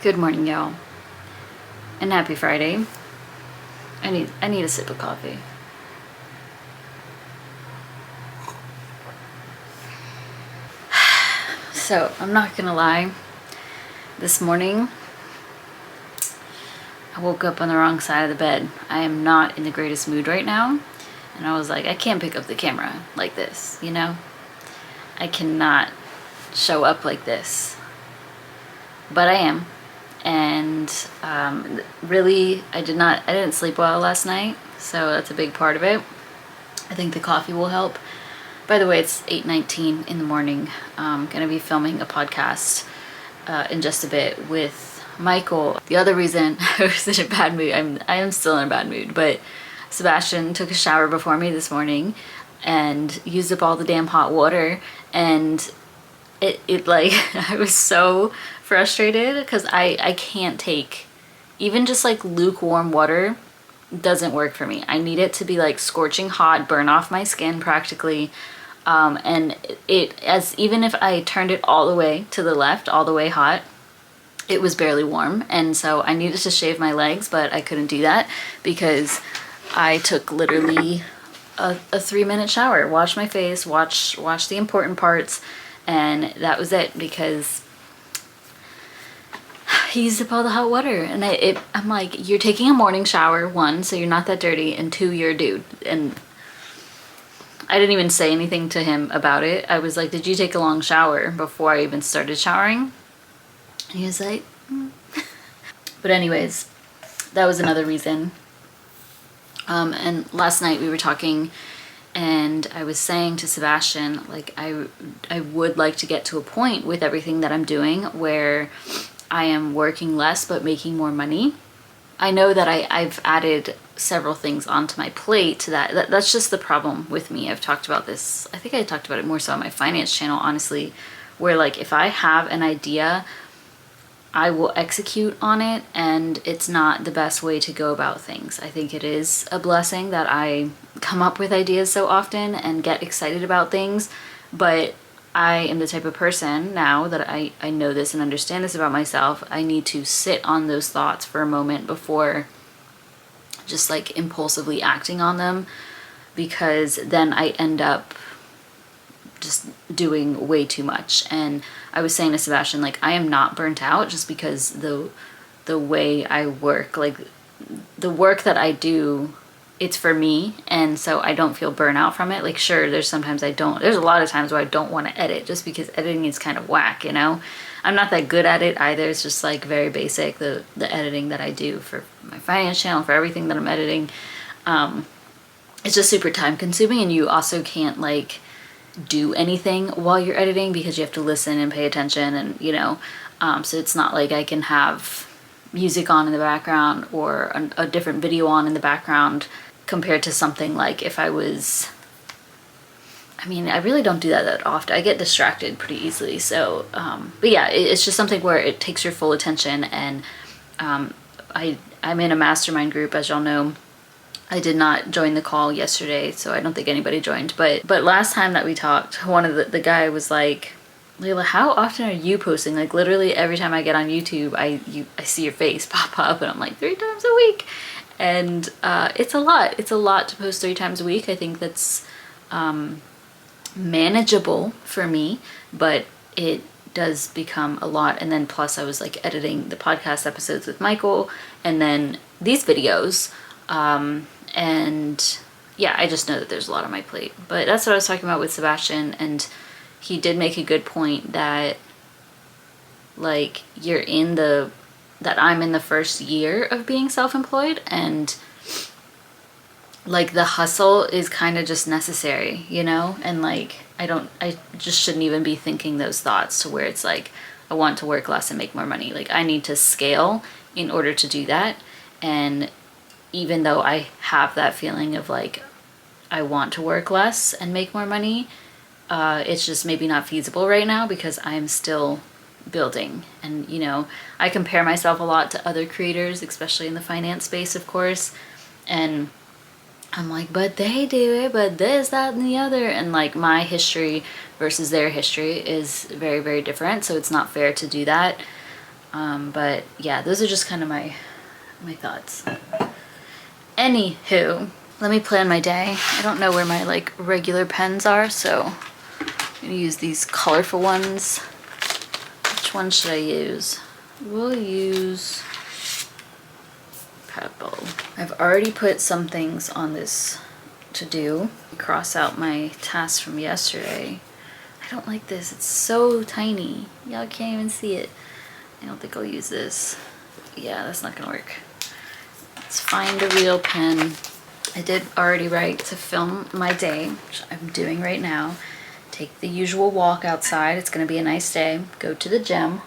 Good morning, y'all, and happy Friday. I need a sip of coffee. So I'm not gonna lie. This morning, I woke up on the wrong side of the bed. I am not in the greatest mood right now, and I was like, I can't pick up the camera like this. I cannot show up like this, but I am. And really, I didn't sleep well last night, so that's a big part of it. I think the coffee will help. By the way, it's 8:19 in the morning. I'm going to be filming a podcast in just a bit with Michael. The other reason I was in a bad mood, I am still in a bad mood, but Sebastian took a shower before me this morning and used up all the damn hot water, and it like, I was so frustrated because I can't take even just like lukewarm water. Doesn't work for me. I need it to be like scorching hot, burn off my skin practically. And even if I turned it all the way to the left, all the way hot, it was barely warm. And so I needed to shave my legs, but I couldn't do that because I took literally a 3-minute shower, washed my face, washed the important parts, and that was it because he used up all the hot water. And I'm like, you're taking a morning shower, 1, so you're not that dirty, and 2, you're a dude. And I didn't even say anything to him about it. I was like, did you take a long shower before I even started showering? And he was like, But anyways, that was another reason. And last night we were talking, and I was saying to Sebastian, like, I would like to get to a point with everything that I'm doing where I am working less but making more money. I know that I've added several things onto my plate that's just the problem with me. I've talked about this. I think I talked about it more so on my finance channel, honestly, where like if I have an idea, I will execute on it, and it's not the best way to go about things. I think it is a blessing that I come up with ideas so often and get excited about things, but I am the type of person now that I know this and understand this about myself. I need to sit on those thoughts for a moment before just like impulsively acting on them, because then I end up just doing way too much. And I was saying to Sebastian, like, I am not burnt out just because the way I work, like the work that I do, it's for me, and so I don't feel burnout from it. Like, sure, there's a lot of times where I don't want to edit just because editing is kind of whack, I'm not that good at it either. It's just like very basic, the editing that I do for my finance channel, for everything that I'm editing. It's just super time consuming, and you also can't like do anything while you're editing because you have to listen and pay attention, and so it's not like I can have music on in the background or a different video on in the background compared to something like if I really don't do that often. I get distracted pretty easily. So, but yeah, it's just something where it takes your full attention. And I'm in a mastermind group, as y'all know. I did not join the call yesterday, so I don't think anybody joined. But last time that we talked, one of the guy was like, Layla, how often are you posting? Like, literally every time I get on YouTube, I see your face pop up, and I'm like, 3 times a week. And it's a lot. It's a lot to post 3 times a week. I think that's manageable for me, but it does become a lot. And then plus I was like editing the podcast episodes with Michael, and then these videos. And yeah, I just know that there's a lot on my plate. But that's what I was talking about with Sebastian, and he did make a good point that like that I'm in the first year of being self-employed, and like the hustle is kind of just necessary, and like I just shouldn't even be thinking those thoughts to where it's like I want to work less and make more money. Like, I need to scale in order to do that. And even though I have that feeling of like I want to work less and make more money, it's just maybe not feasible right now because I'm still building. And I compare myself a lot to other creators, especially in the finance space, of course, and I'm like, but they do it, but this, that, and the other, and like my history versus their history is very, very different, so it's not fair to do that. But yeah, those are just kind of my thoughts. Anywho, let me plan my day. I don't know where my like regular pens are, so I'm gonna use these colorful ones. Which one should I use? We'll use purple. I've already put some things on this to do. Cross out my task from yesterday. I don't like this. It's so tiny. Y'all can't even see it. I don't think I'll use this. Yeah, that's not gonna work. Let's find a real pen. I did already write to film my day, which I'm doing right now. Take the usual walk outside. It's gonna be a nice day. Go to the gym.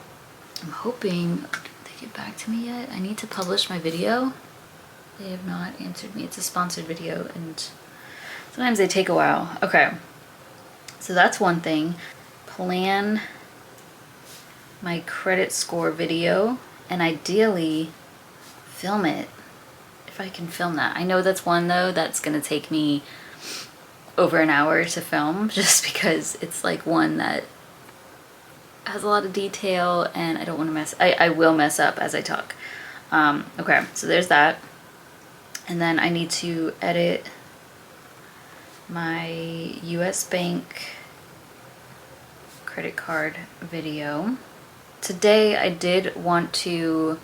I'm hoping, did they get back to me yet? I need to publish my video. They have not answered me. It's a sponsored video and sometimes they take a while. Okay, so that's one thing. Plan my credit score video and ideally film it if I can film that. I know that's one though that's gonna take me over an hour to film just because it's like one that has a lot of detail and I don't want to mess. I will mess up as I talk. Okay, so there's that. And then I need to edit my US Bank credit card video. Today I did want to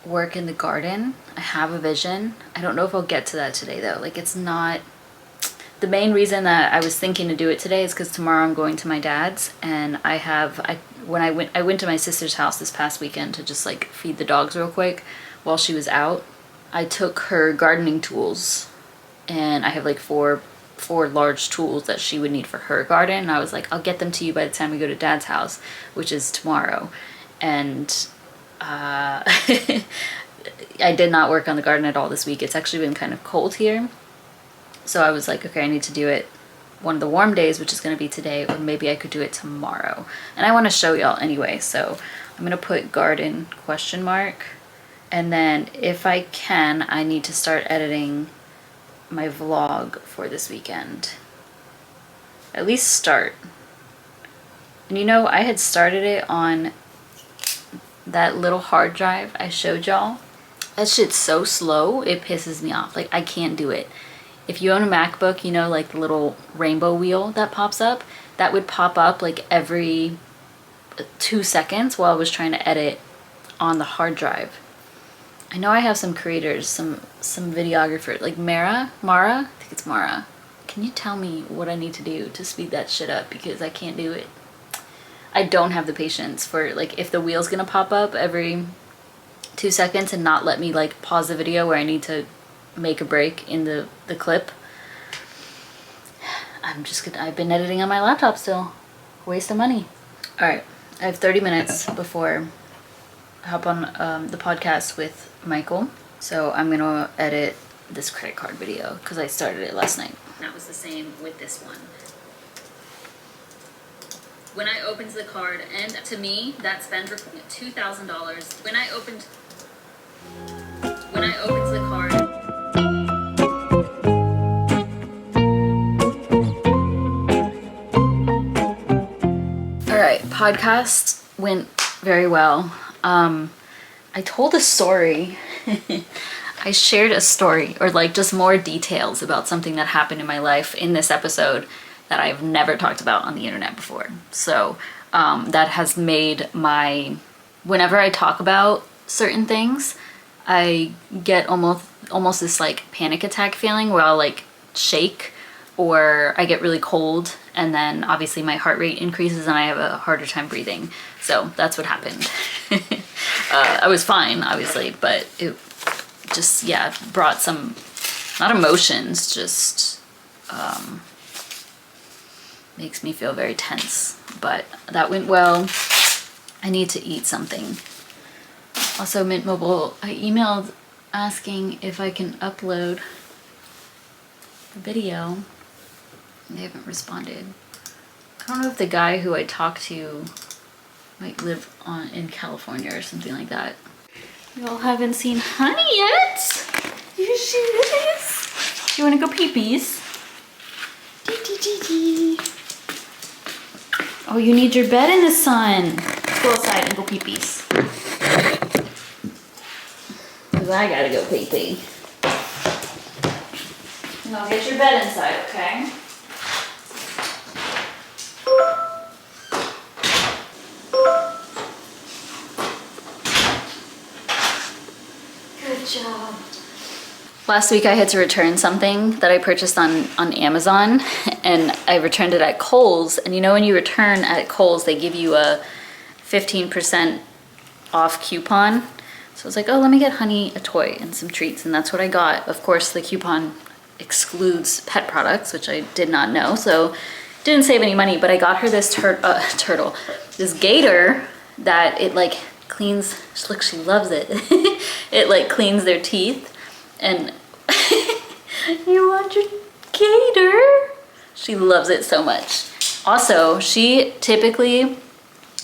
work in the garden. I have a vision. I don't know if I'll get to that today though. Like it's not, the main reason that I was thinking to do it today is because tomorrow I'm going to my dad's and I went to my sister's house this past weekend to just like feed the dogs real quick while she was out. I took her gardening tools and I have like four large tools that she would need for her garden. And I was like, I'll get them to you by the time we go to dad's house, which is tomorrow. And I did not work on the garden at all this week. It's actually been kind of cold here. So I was like, okay, I need to do it one of the warm days, which is going to be today, or maybe I could do it tomorrow. And I want to show y'all anyway. So I'm going to put garden ? And then if I can, I need to start editing my vlog for this weekend. At least start. And you know, I had started it on that little hard drive I showed y'all. That shit's so slow, it pisses me off. Like, I can't do it. If you own a MacBook, you know, like the little rainbow wheel that pops up, that would pop up like every 2 seconds while I was trying to edit on the hard drive. I know I have some creators, some videographers, like Mara, I think it's Mara. Can you tell me what I need to do to speed that shit up? Because I can't do it. I don't have the patience for, like, if the wheel's gonna pop up every 2 seconds and not let me, like, pause the video where I need to make a break in the clip. I've been editing on my laptop still. Waste of money. All right, I have 30 minutes before I hop on the podcast with Michael. So I'm gonna edit this credit card video because I started it last night. That was the same with this one. When I opened the card, and to me, that spend $2,000. When I opened the card. All right, podcast went very well. I told a story. I shared a story, or like just more details about something that happened in my life in this episode that I've never talked about on the internet before. So that has made whenever I talk about certain things, I get almost this like panic attack feeling where I'll like shake or I get really cold, and then obviously my heart rate increases and I have a harder time breathing. So that's what happened. I was fine, obviously, but it just, yeah, brought some, not emotions, just makes me feel very tense. But that went well. I need to eat something. Also, Mint Mobile, I emailed asking if I can upload the video. They haven't responded. I don't know if the guy who I talked to might live in California or something like that. Y'all haven't seen Honey yet? Here she is. You wanna go pee-pees? Oh, you need your bed in the sun. Go outside and go pee-pees. Because I gotta go pee pee. Now get your bed inside, okay? Good job. Last week I had to return something that I purchased on Amazon, and I returned it at Kohl's. And you know when you return at Kohl's, they give you a 15% off coupon. So I was like, oh, let me get Honey a toy and some treats, and that's what I got. Of course, the coupon excludes pet products, which I did not know, so didn't save any money, but I got her this turtle, this gator that it like cleans, look, she loves it. It like cleans their teeth. And you want your gator? She loves it so much. Also, she typically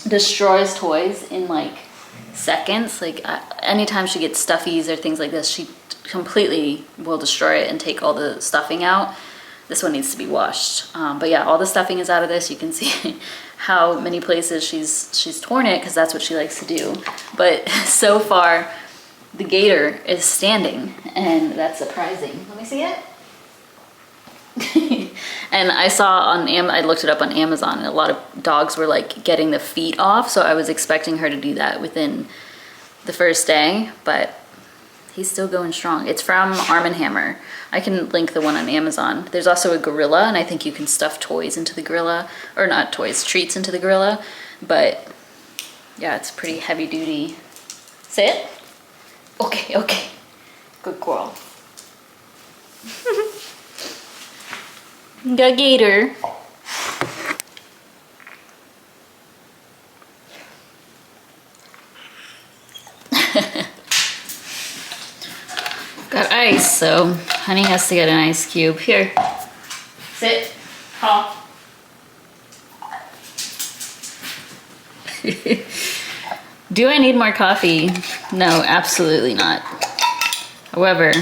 destroys toys in like seconds. Like anytime she gets stuffies or things like this, she completely will destroy it and take all the stuffing out. This one needs to be washed. But yeah, all the stuffing is out of this. You can see how many places she's torn it, because that's what she likes to do. But so far, the gator is standing, and that's surprising. Let me see it. And I saw I looked it up on Amazon, and a lot of dogs were like getting the feet off, so I was expecting her to do that within the first day, but he's still going strong. It's from Arm & Hammer. I can link the one on Amazon. There's also a gorilla, and I think you can stuff toys into the gorilla, or not toys, treats into the gorilla, but yeah, it's pretty heavy duty. Sit. Okay, okay. Good girl. Got gator. Got ice, so Honey has to get an ice cube. Here. Sit. Paw. Do I need more coffee? No, absolutely not. However,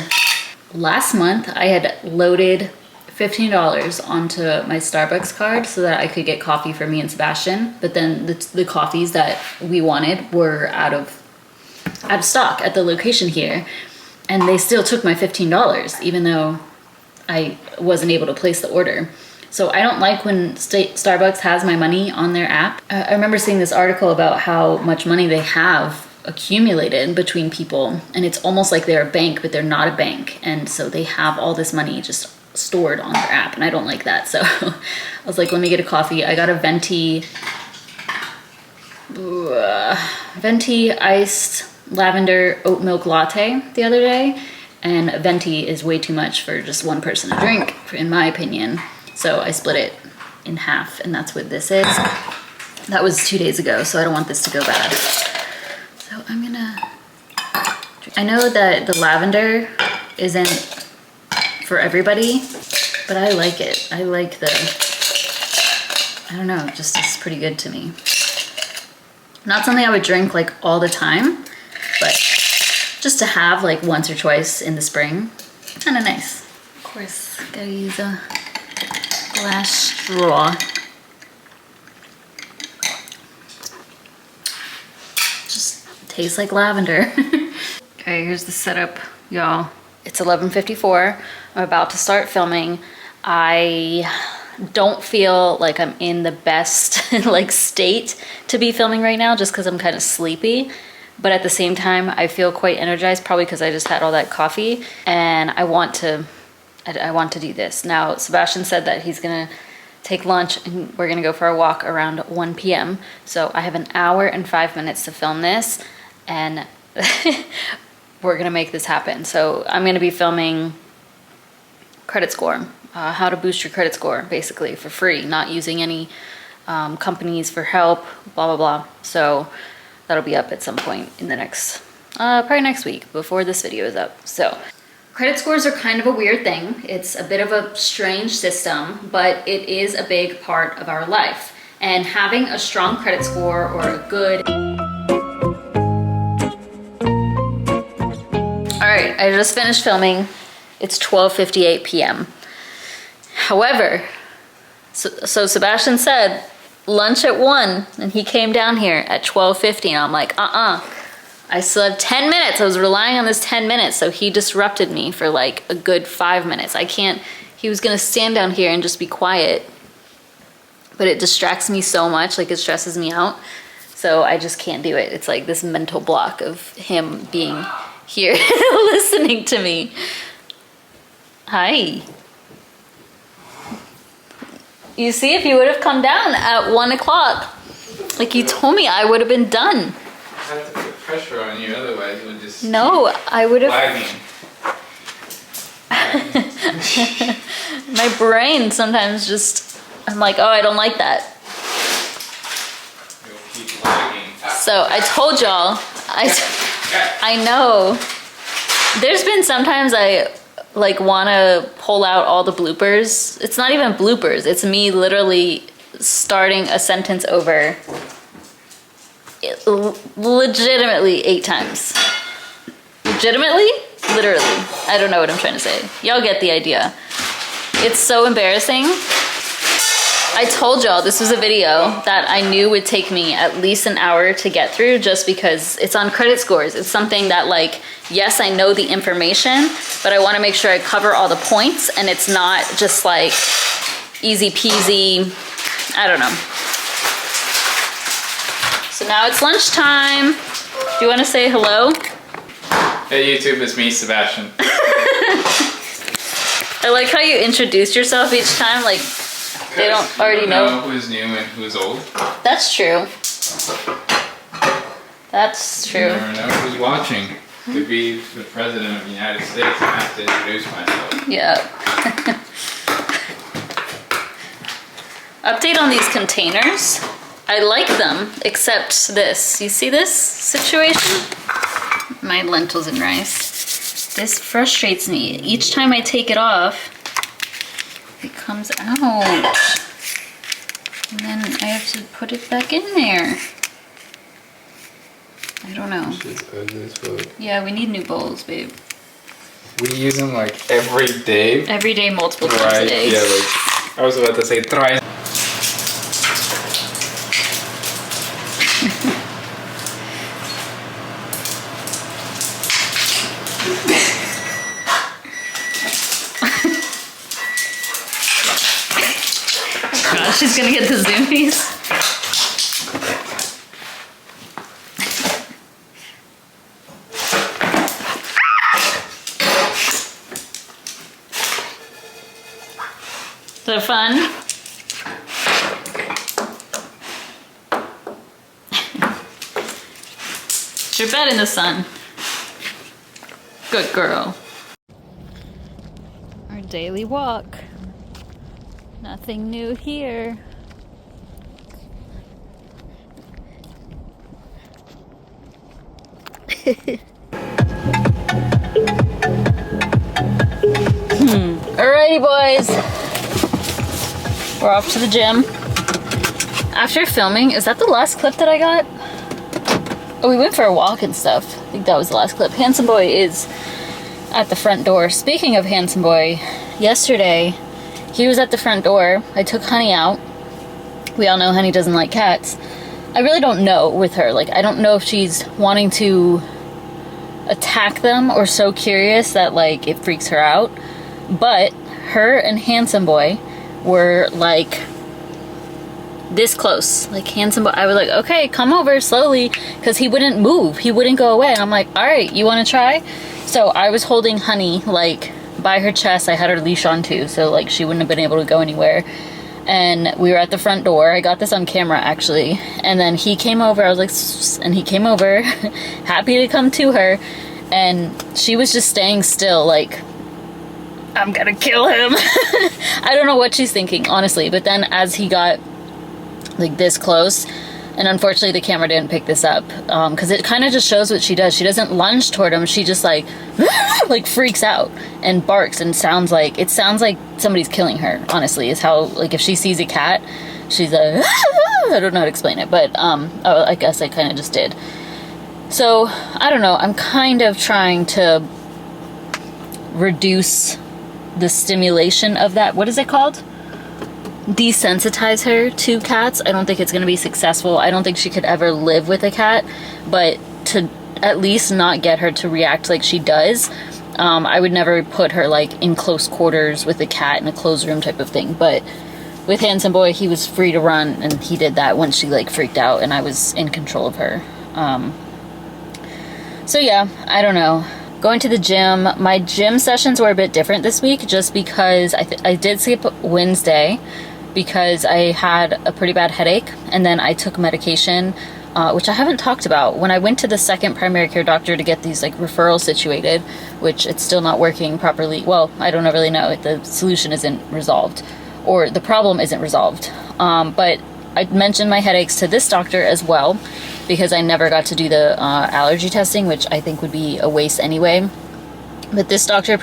last month I had loaded $15 onto my Starbucks card so that I could get coffee for me and Sebastian, but then the coffees that we wanted were out of stock at the location here, and they still took my $15 even though I wasn't able to place the order. So I don't like when Starbucks has my money on their app. I remember seeing this article about how much money they have accumulated between people, and it's almost like they're a bank, but they're not a bank. And so they have all this money just stored on their app, and I don't like that. So I was like, let me get a coffee. I got a venti iced lavender oat milk latte the other day, and venti is way too much for just one person to drink, in my opinion. So I split it in half, and that's what this is. That was 2 days ago, so I don't want this to go bad. So I'm gonna, I know that the lavender isn't for everybody, but I like it. I like I don't know, just it's pretty good to me. Not something I would drink like all the time, but just to have like once or twice in the spring, kind of nice. Of course, gotta use a glass straw. Just tastes like lavender. Okay, here's the setup, y'all. It's 11:54. I'm about to start filming. I don't feel like I'm in the best like state to be filming right now, just because I'm kind of sleepy. But at the same time, I feel quite energized, probably because I just had all that coffee, and I want to do this. Now, Sebastian said that he's gonna take lunch and we're gonna go for a walk around 1 p.m. So I have an hour and 5 minutes to film this, and we're gonna make this happen. So I'm gonna be filming credit score, how to boost your credit score, basically for free, not using any companies for help, blah, blah, blah. So that'll be up at some point in the next, probably next week before this video is up. So credit scores are kind of a weird thing. It's a bit of a strange system, but it is a big part of our life. And having a strong credit score or a good... All right, I just finished filming. It's 12:58 p.m. However, so Sebastian said lunch at 1, and he came down here at 12:50, and I'm like, I I still have 10 minutes. I was relying on this 10 minutes, so he disrupted me for like a good 5 minutes. I can't, he was gonna stand down here and just be quiet, but it distracts me so much, like it stresses me out. So I just can't do it. It's like this mental block of him being here listening to me. Hi. You see, if you would have come down at 1 o'clock, like you told me, I would have been done. I have to put pressure on you, otherwise it would just No, I would have. lagging. My brain sometimes just, I'm like, oh, I don't like that. You'll keep lagging. So I told y'all, I know. There's been sometimes I like want to pull out all the bloopers. It's not even bloopers. It's me literally starting a sentence over legitimately 8 times. Legitimately? Literally. I don't know what I'm trying to say. Y'all get the idea. It's so embarrassing. I told y'all this was a video that I knew would take me at least an hour to get through, just because it's on credit scores. It's something that, like, yes, I know the information, but I want to make sure I cover all the points and it's not just like easy peasy. I don't know. So now it's lunchtime. Do you want to say hello? Hey YouTube, it's me, Sebastian. I like how you introduce yourself each time, like they don't already know who's new and who's old. That's true. That's true. You never know who's watching. To be the president of the United States, I have to introduce myself. Yeah. Update on these containers. I like them, except this. You see this situation? My lentils and rice. This frustrates me. Each time I take it off, it comes out. And then I have to put it back in there. I don't know. Yeah, we need new bowls, babe. We use them like every day. Every day, multiple times a day. Yeah, like I was about to say thrice. Gosh, she's gonna get the zoomies. Is that fun? It's your bed in the sun. Good girl. Our daily walk. Nothing new here. Alrighty, boys. We're off to the gym. After filming, is that the last clip that I got? Oh, we went for a walk and stuff. I think that was the last clip. Handsome Boy is at the front door. Speaking of Handsome Boy, yesterday he was at the front door. I took Honey out. We all know Honey doesn't like cats. I really don't know with her. Like, I don't know if she's wanting to attack them or so curious that, like, it freaks her out. But her and Handsome Boy were, like, this close. Like, Handsome Boy, I was like, okay, come over slowly, because he wouldn't move. He wouldn't go away. I'm like, all right, you want to try? So I was holding Honey, like, by her chest. I had her leash on too, so like she wouldn't have been able to go anywhere. And we were at the front door. I got this on camera actually. And then he came over. I was like, and he came over, happy to come to her. And she was just staying still, like, I'm gonna kill him. I don't know what she's thinking, honestly. But then as he got like this close, and unfortunately the camera didn't pick this up, because it kind of just shows what she does. She doesn't lunge toward him. She just like like freaks out and barks and sounds like somebody's killing her, honestly, is how, like, if she sees a cat, she's like I don't know how to explain it, but oh, I guess I kind of just did. So I don't know, I'm kind of trying to reduce the stimulation of that, what is it called? Desensitize her to cats. I don't think it's going to be successful. I don't think she could ever live with a cat, but to at least not get her to react like she does. I would never put her like in close quarters with a cat in a closed room type of thing, but with Handsome Boy, he was free to run, and he did that when she like freaked out and I was in control of her. So yeah, I don't know. Going to the gym, my gym sessions were a bit different this week just because I did skip Wednesday because I had a pretty bad headache, and then I took medication, which I haven't talked about. When I went to the second primary care doctor to get these like referrals situated, which it's still not working properly. Well, I don't really know. The solution isn't resolved, or the problem isn't resolved. But I mentioned my headaches to this doctor as well because I never got to do the allergy testing, which I think would be a waste anyway. But this doctor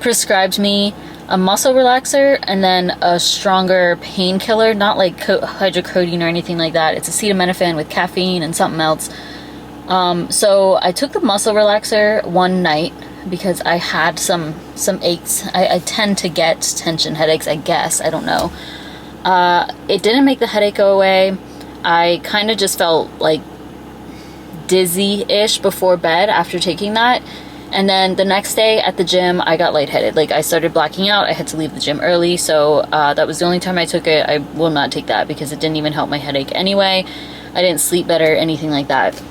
prescribed me a muscle relaxer and then a stronger painkiller, not like hydrocodone or anything like that. It's acetaminophen with caffeine and something else. So I took the muscle relaxer one night because I had some aches. I tend to get tension headaches, I guess. I don't know. It didn't make the headache go away. I kind of just felt like dizzy-ish before bed after taking that. And then the next day at the gym, I got lightheaded. Like, I started blacking out. I had to leave the gym early. So that was the only time I took it. I will not take that because it didn't even help my headache anyway. I didn't sleep better, anything like that.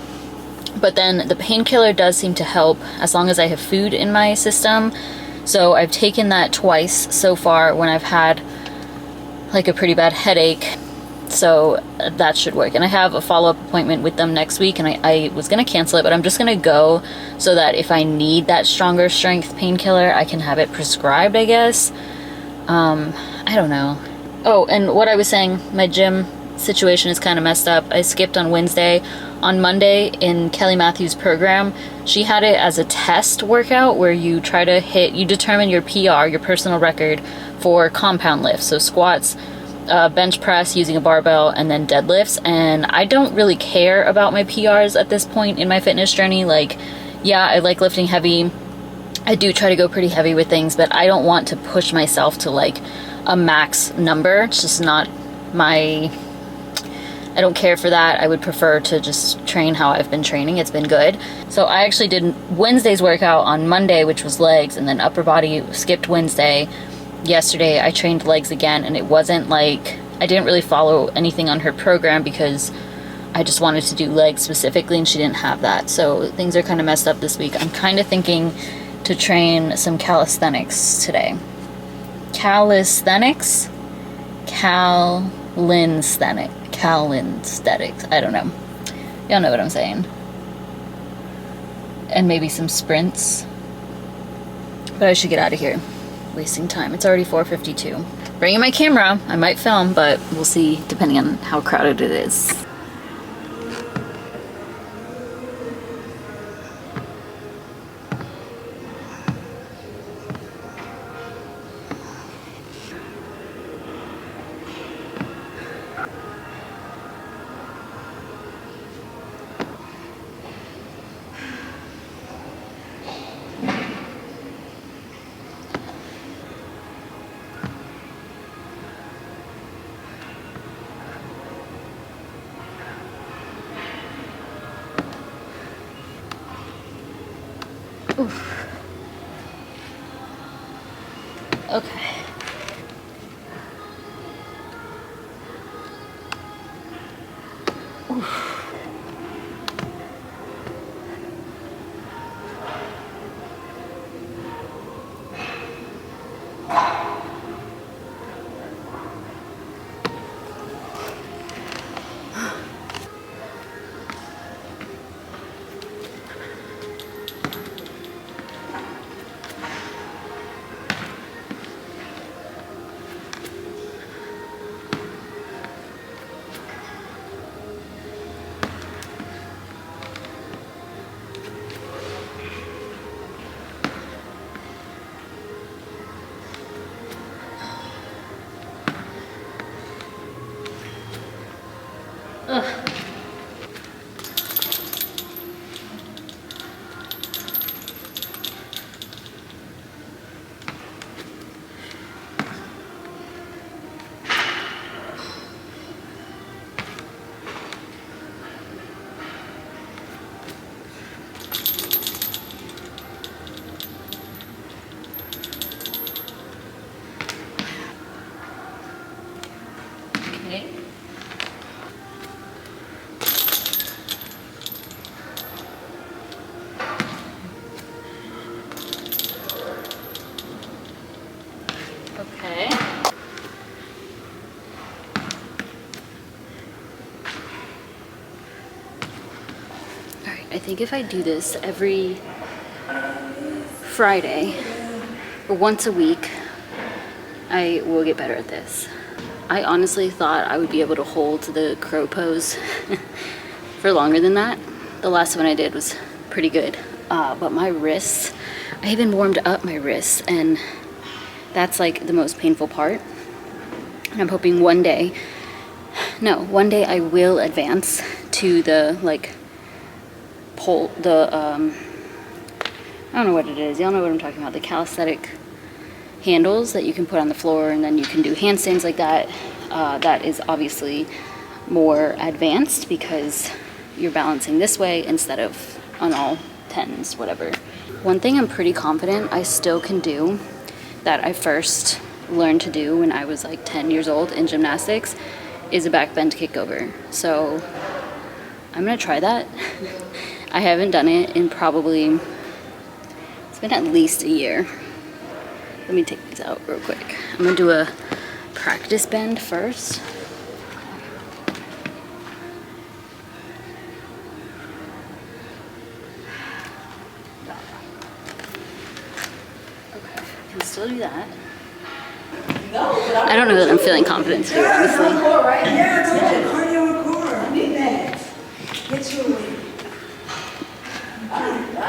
But then the painkiller does seem to help as long as I have food in my system. So I've taken that twice so far when I've had like a pretty bad headache. So that should work. And I have a follow-up appointment with them next week, and I was going to cancel it, but I'm just going to go so that if I need that stronger strength painkiller, I can have it prescribed, I guess. I don't know. Oh, and what I was saying, my gym situation is kind of messed up. I skipped on Wednesday. On Monday in Kelly Matthews' program, she had it as a test workout where you try to you determine your PR, your personal record, for compound lifts. So squats, bench press using a barbell, and then deadlifts. And I don't really care about my PRs at this point in my fitness journey. Like, yeah, I like lifting heavy. I do try to go pretty heavy with things, but I don't want to push myself to like a max number. It's just not I don't care for that. I would prefer to just train how I've been training. It's been good. So I actually did Wednesday's workout on Monday, which was legs, and then upper body. Skipped Wednesday. Yesterday I trained legs again, and it wasn't like, I didn't really follow anything on her program because I just wanted to do legs specifically, and she didn't have that. So things are kind of messed up this week. I'm kind of thinking to train some calisthenics today. Calisthenics? Calisthenics. I don't know. Y'all know what I'm saying. And maybe some sprints. But I should get out of here. Wasting time. It's already 4:52. Bringing my camera. I might film, but we'll see depending on how crowded it is. Oof. Okay. Oof. think if I do this every Friday or once a week, I will get better at this. I honestly thought I would be able to hold the crow pose for longer than that. The last one I did was pretty good, but my wrists, I even warmed up my wrists, and that's like the most painful part. And I'm hoping one day I will advance to the like pole, I don't know what it is. Y'all know what I'm talking about. The calisthenic handles that you can put on the floor, and then you can do handstands like that. That is obviously more advanced because you're balancing this way instead of on all 10s, whatever. One thing I'm pretty confident I still can do that I first learned to do when I was like 10 years old in gymnastics is a back bend kickover. So I'm gonna try that. I haven't done it in probably, it's been at least a year. Let me take these out real quick. I'm gonna do a practice bend first. Okay, I can still do that. I don't know that I'm feeling confident to do it, honestly. Yeah, I told you, cardio and core. I need that. Get your weight. I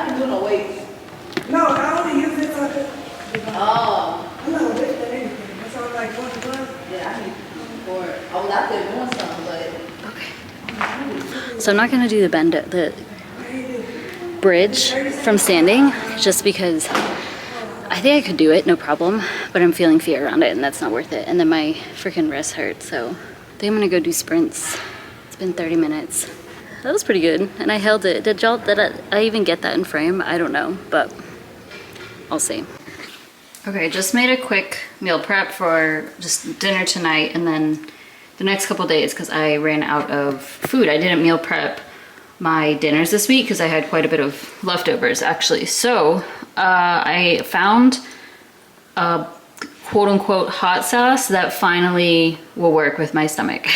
didn't do no weights. No, I only use it for the. Oh. I'm not weight than anything. That's all like 1 to 1. Yeah, I need for it. I was out there doing something, but. Okay. So I'm not gonna do the bridge from standing, just because I think I could do it, no problem, but I'm feeling fear around it, and that's not worth it. And then my freaking wrist hurts, so I think I'm gonna go do sprints. It's been 30 minutes. That was pretty good, and I held it. Did I even get that in frame? I don't know, but I'll see. Okay, just made a quick meal prep for just dinner tonight, and then the next couple days, because I ran out of food. I didn't meal prep my dinners this week because I had quite a bit of leftovers, actually. So I found a quote-unquote hot sauce that finally will work with my stomach.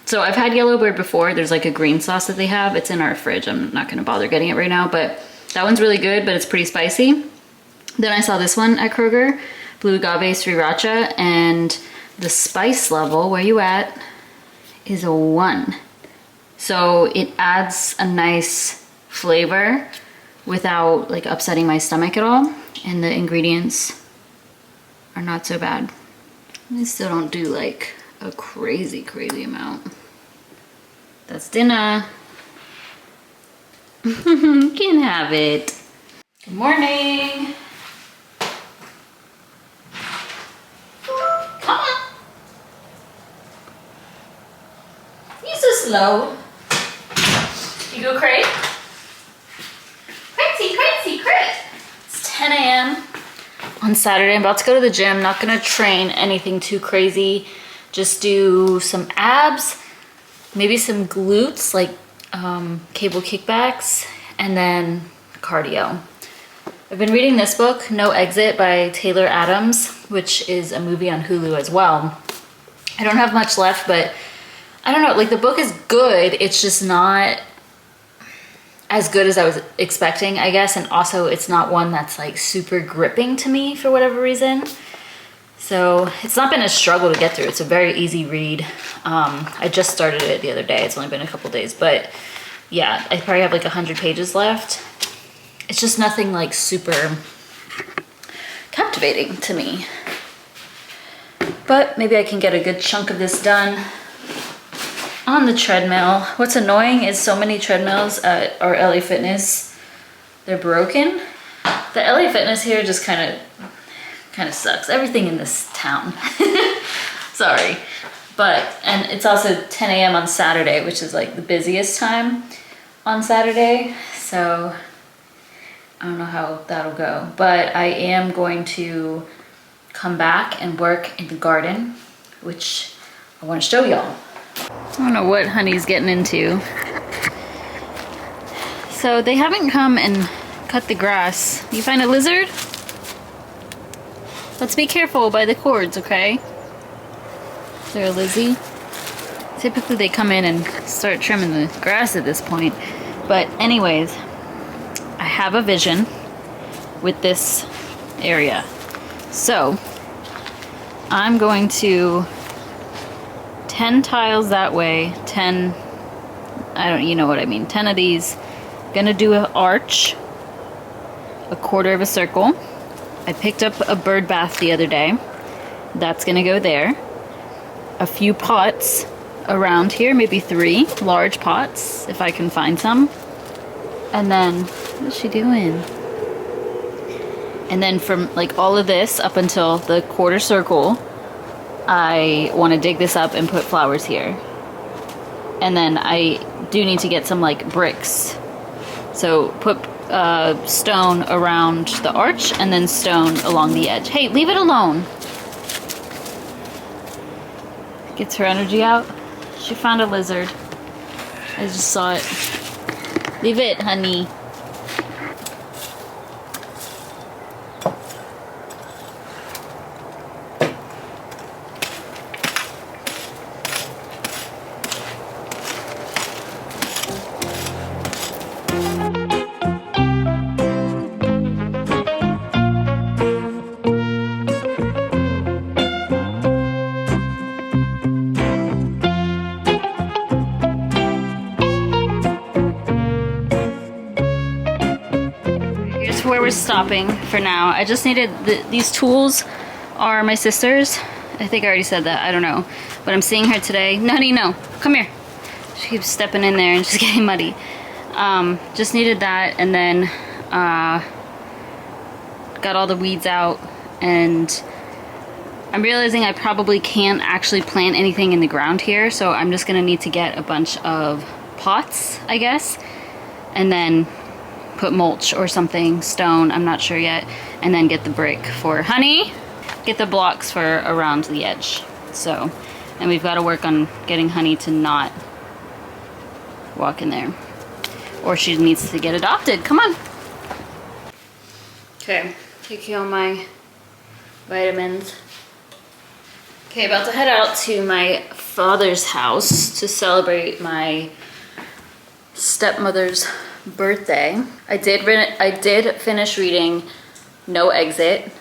So I've had Yellowbird before. There's like a green sauce that they have. It's in our fridge. I'm not gonna bother getting it right now, but that one's really good, but it's pretty spicy. Then I saw this one at Kroger, Blue Agave Sriracha, and the spice level, where you at, is a 1. So it adds a nice flavor without like upsetting my stomach at all. And the ingredients are not so bad. I still don't do like a crazy amount. That's dinner. Can have it. Good morning. Come on. You're so slow. You go crate? Crazy, crate. It's 10 a.m. on Saturday. I'm about to go to the gym. Not gonna train anything too crazy. Just do some abs, maybe some glutes, like cable kickbacks, and then cardio. I've been reading this book, No Exit by Taylor Adams, which is a movie on Hulu as well. I don't have much left, but I don't know, like the book is good. It's just not as good as I was expecting, I guess. And also it's not one that's like super gripping to me for whatever reason. So it's not been a struggle to get through. It's a very easy read. I just started it the other day. It's only been a couple days, but yeah, I probably have like 100 pages left. It's just nothing like super captivating to me. But maybe I can get a good chunk of this done on the treadmill. What's annoying is so many treadmills at our LA Fitness, they're broken. The LA Fitness here just kind of sucks. Everything in this town. Sorry. And it's also 10 a.m. on Saturday, which is like the busiest time on Saturday. So I don't know how that'll go. But I am going to come back and work in the garden, which I want to show y'all. I don't know what Honey's getting into. So they haven't come and cut the grass. You find a lizard? Let's be careful by the cords, okay? Is there a Lizzie? Typically they come in and start trimming the grass at this point. But anyways, I have a vision with this area. So I'm going to 10 tiles that way, 10, you know what I mean, 10 of these. Gonna do an arch, a quarter of a circle. I picked up a bird bath the other day. That's gonna go there. A few pots around here, maybe 3 large pots, if I can find some. And then, what's she doing? And then from like all of this up until the quarter circle, I want to dig this up and put flowers here. And then I do need to get some like bricks. So put stone around the arch and then stone along the edge. Hey, leave it alone. Gets her energy out. She found a lizard. I just saw it. Leave it, honey. Where we're stopping for now. I just needed these tools are my sister's. I think I already said that, I don't know, but I'm seeing her today. Nutty, no, come here. She keeps stepping in there and just getting muddy. Just needed that, and then got all the weeds out, and I'm realizing I probably can't actually plant anything in the ground here, so I'm just gonna need to get a bunch of pots, I guess, and then put mulch or something, stone, I'm not sure yet, and then get the brick for Honey, get the blocks for around the edge. So, and we've got to work on getting Honey to not walk in there, or she needs to get adopted. Come on. Okay, taking all my vitamins. Okay, about to head out to my father's house to celebrate my stepmother's birthday. I did finish reading No Exit.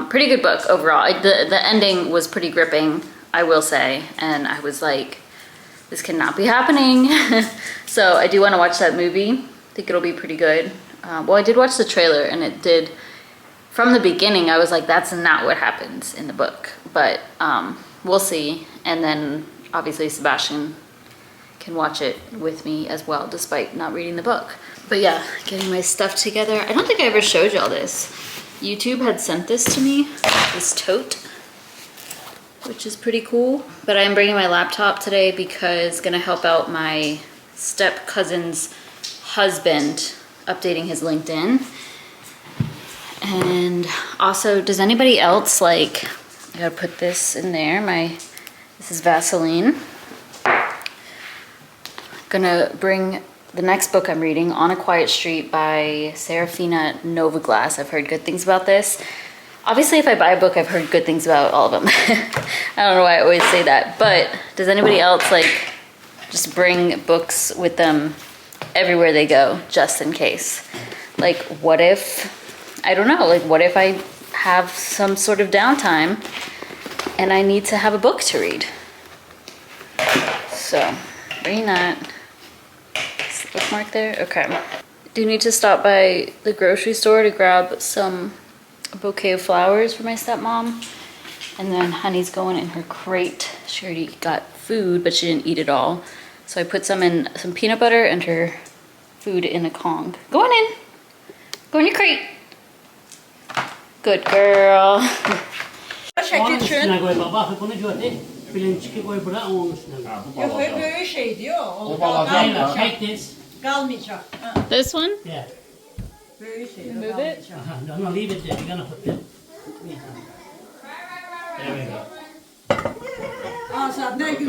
Pretty good book overall. The ending was pretty gripping, I will say, and I was like, this cannot be happening. So I do want to watch that movie. I think it'll be pretty good. Well, I did watch the trailer, and it did, from the beginning I was like, that's not what happens in the book, but we'll see. And then obviously Sebastian can watch it with me as well, despite not reading the book. But yeah, getting my stuff together. I don't think I ever showed y'all this. YouTube had sent this to me, this tote, which is pretty cool. But I'm bringing my laptop today because I'm gonna help out my step cousin's husband updating his LinkedIn. And also, does anybody else like, I gotta put this in there, this is Vaseline. Gonna bring the next book I'm reading, On a Quiet Street by Serafina Novaglass. I've heard good things about this. Obviously, if I buy a book, I've heard good things about all of them. I don't know why I always say that, but does anybody else like just bring books with them everywhere they go, just in case? Like, what if, I don't know, like what if I have some sort of downtime and I need to have a book to read? So, bring that. Bookmark there? Okay. Do need to stop by the grocery store to grab a bouquet of flowers for my stepmom. And then Honey's going in her crate. She already got food, but she didn't eat it all. So I put some peanut butter and her food in a Kong. Go on in. Go in your crate. Good girl. Onun Çekil üstüne şun. koy baba. Bunu gördü. Bilinçki koy buraya onun üstüne koy. Yok böyle şey diyor. O Aynen. Take this. kalmayacak. Ha, This one? Yeah. böyle şey. Move it. kalmayacak. No, leave it there. You're gonna put it. There we go. Aa, saat ne gün